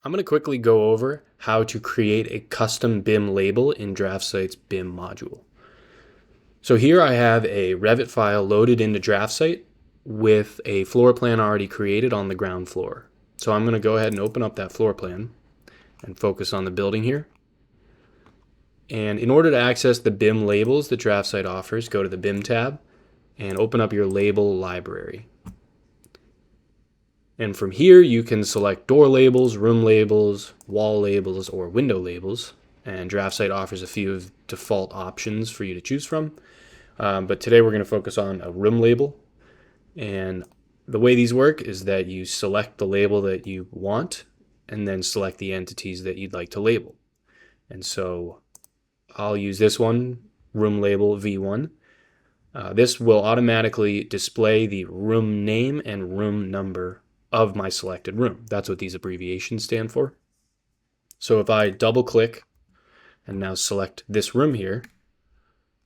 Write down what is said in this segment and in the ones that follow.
I'm going to quickly go over how to create a custom BIM label in DraftSight's BIM module. So here I have a Revit file loaded into DraftSight with a floor plan already created on the ground floor. So I'm going to go ahead and open up that floor plan and focus on the building here. And in order to access the BIM labels that DraftSight offers, go to the BIM tab and open up your label library. And from here, you can select door labels, room labels, wall labels, or window labels. And DraftSight offers a few default options for you to choose from. But today we're going to focus on a room label. And the way these work is that you select the label that you want and then select the entities that you'd like to label. And so I'll use this one, room label V1. This will automatically display the room name and room number of my selected room. That's what these abbreviations stand for. So if I double click and now select this room here,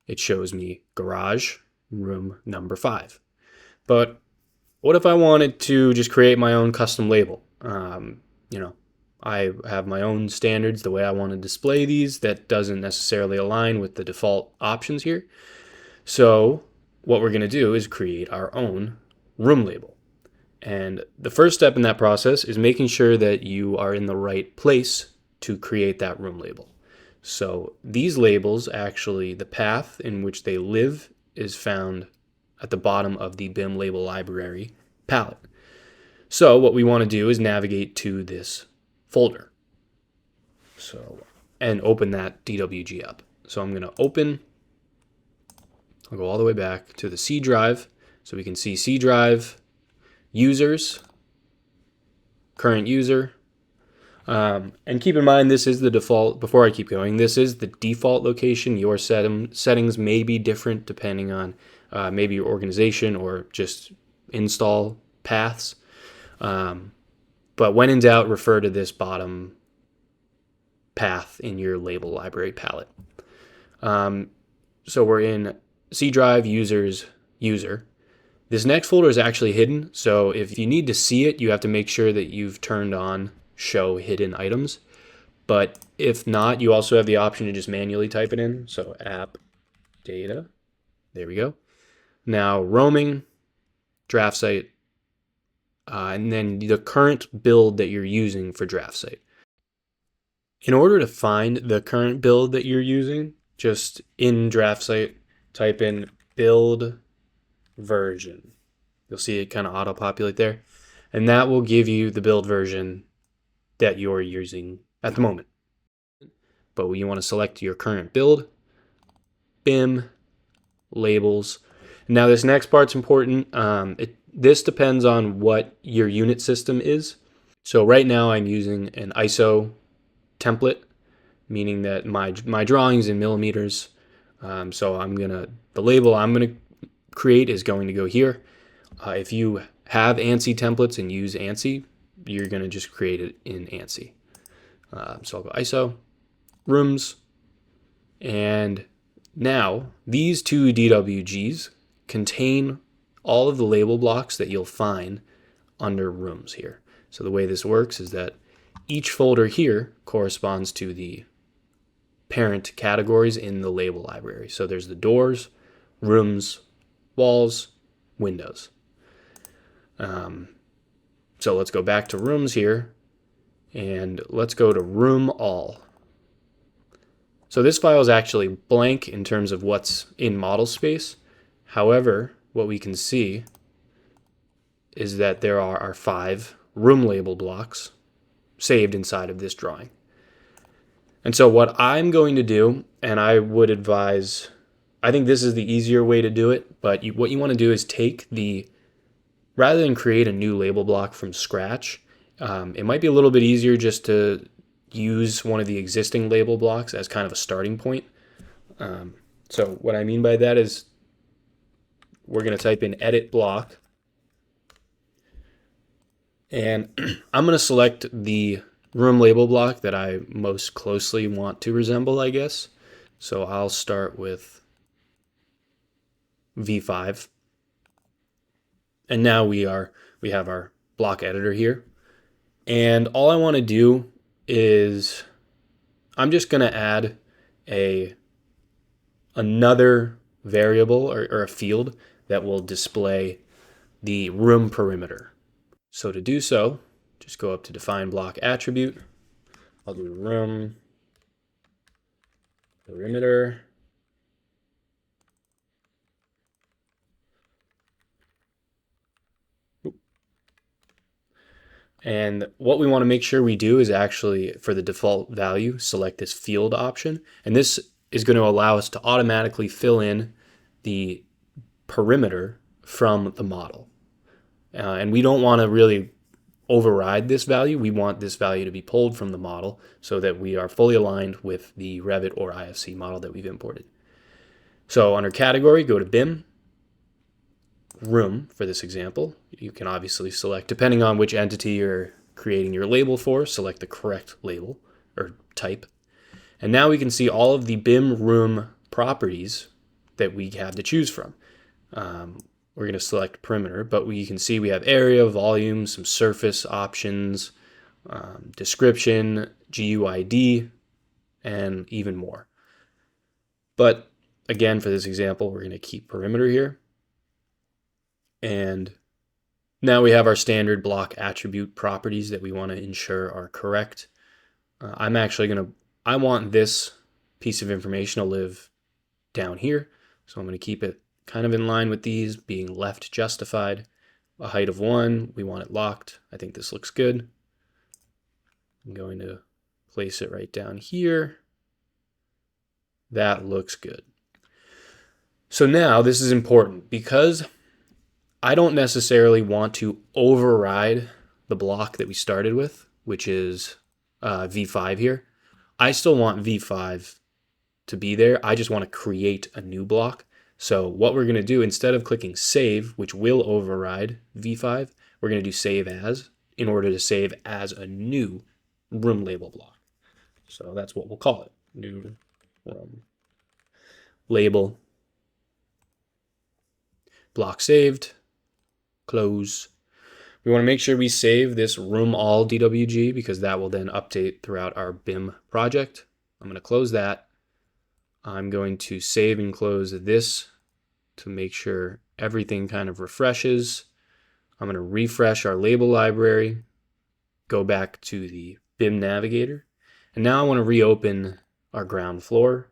it shows me garage room number 5. But what if I wanted to just create my own custom label? I have my own standards, the way I want to display these, that doesn't necessarily align with the default options here. So what we're going to do is create our own room label. And the first step in that process is making sure that you are in the right place to create that room label. So these labels, actually, the path in which they live is found at the bottom of the BIM label library palette. So what we want to do is navigate to this folder. And open that DWG up. So I'm going to open, I'll go all the way back to the C drive. So we can see C drive, users, current user. And keep in mind, this is the default, before I keep going, this is the default location. Your settings may be different depending on maybe your organization or just install paths. But when in doubt, refer to this bottom path in your label library palette. So we're in C drive, users, user. This next folder is actually hidden, so if you need to see it, you have to make sure that you've turned on show hidden items. But if not, you also have the option to just manually type it in. So app data, there we go. Now roaming, DraftSight, and then the current build that you're using for DraftSight. In order to find the current build that you're using, just in DraftSight, type in build version. You'll see it kind of auto-populate there. And that will give you the build version that you're using at the moment. But you want to select your current build, BIM, labels. Now this next part's important. This depends on what your unit system is. So right now I'm using an ISO template, meaning that my drawing's in millimeters. So the label I'm gonna create is going to go here. If you have ANSI templates and use ANSI, you're going to just create it in ANSI. So I'll go ISO, rooms, and now these two DWGs contain all of the label blocks that you'll find under rooms here. So the way this works is that each folder here corresponds to the parent categories in the label library. So there's the doors, rooms, walls, windows. So let's go back to rooms here and let's go to room all. So this file is actually blank in terms of what's in model space. However, what we can see is that there are our 5 room label blocks saved inside of this drawing. And so what I'm going to do, and I would advise, I think this is the easier way to do it, but what you want to do is rather than create a new label block from scratch, it might be a little bit easier just to use one of the existing label blocks as kind of a starting point. So what I mean by that is we're going to type in edit block, and I'm going to select the room label block that I most closely want to resemble, I guess. So I'll start with V5. And now we have our block editor here. And all I want to do is I'm just going to add another variable or a field that will display the room perimeter. So to do so, just go up to define block attribute. I'll do room perimeter. And what we want to make sure we do is actually, for the default value, select this field option. And this is going to allow us to automatically fill in the perimeter from the model. And we don't want to really override this value. We want this value to be pulled from the model so that we are fully aligned with the Revit or IFC model that we've imported. So under category, go to BIM, room for this example. You can obviously select, depending on which entity you're creating your label for, select the correct label or type. And now we can see all of the BIM room properties that we have to choose from. We're going to select perimeter, but we can see we have area, volume, some surface options, description, GUID, and even more. But again, for this example, we're going to keep perimeter here. And now we have our standard block attribute properties that we want to ensure are correct. I want this piece of information to live down here. So I'm going to keep it kind of in line with these, being left justified. A height of 1, we want it locked. I think this looks good. I'm going to place it right down here. That looks good. So now this is important because I don't necessarily want to override the block that we started with, which is V5 here. I still want V5 to be there. I just want to create a new block. So what we're going to do, instead of clicking save, which will override V5, we're going to do save as in order to save as a new room label block. So that's what we'll call it, new room label. Block saved, close. We want to make sure we save this room all DWG because that will then update throughout our BIM project. I'm going to close that. I'm going to save and close this to make sure everything kind of refreshes. I'm going to refresh our label library, go back to the BIM navigator, and now I want to reopen our ground floor.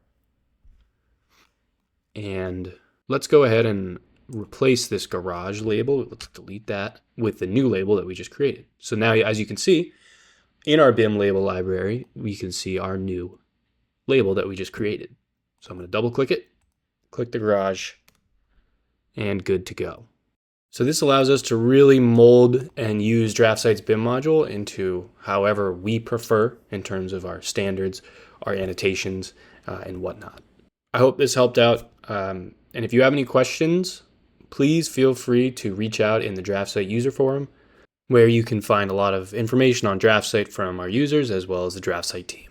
And let's go ahead and replace this garage label. Let's delete that with the new label that we just created. So now, as you can see, in our BIM label library, we can see our new label that we just created. So I'm going to double click it, click the garage, and good to go. So this allows us to really mold and use DraftSight's BIM module into however we prefer in terms of our standards, our annotations, and whatnot. I hope this helped out. And if you have any questions, please feel free to reach out in the DraftSight user forum, where you can find a lot of information on DraftSight from our users as well as the DraftSight team.